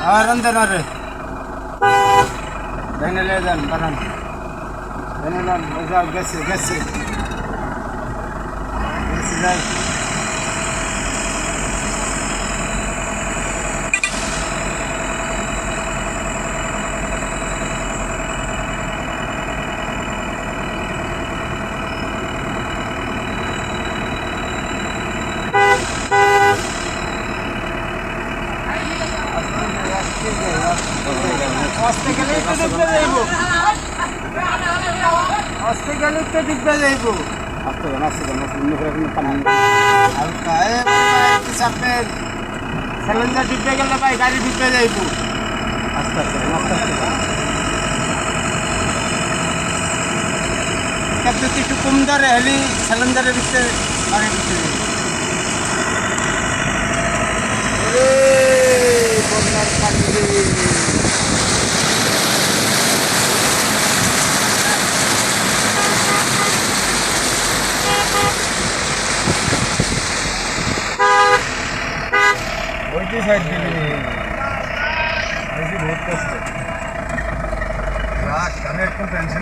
আর আন্দর রে বেনলে যান বানান বেনলান যাও গেছে গেছে গেছে যাই আস্তে গেলে একটু দিকবে যাইব আস্তে গেলে একটু দিকবে যাইব আস্তে অন্য করে পানি হালকা চাপের সিলিন্ডার দিকবে গেলে ভাই গাড়ি দিকবে যাইব আস্তে আস্তে আস্তে একটু কম দরে হেলি সিলিন্ডারের ভিতরে গাড়ি দিতে যাইব বন্যার পানি ওইটি সাইড দিবি বহুত কষ্ট রাখ আমি একটু টেনশন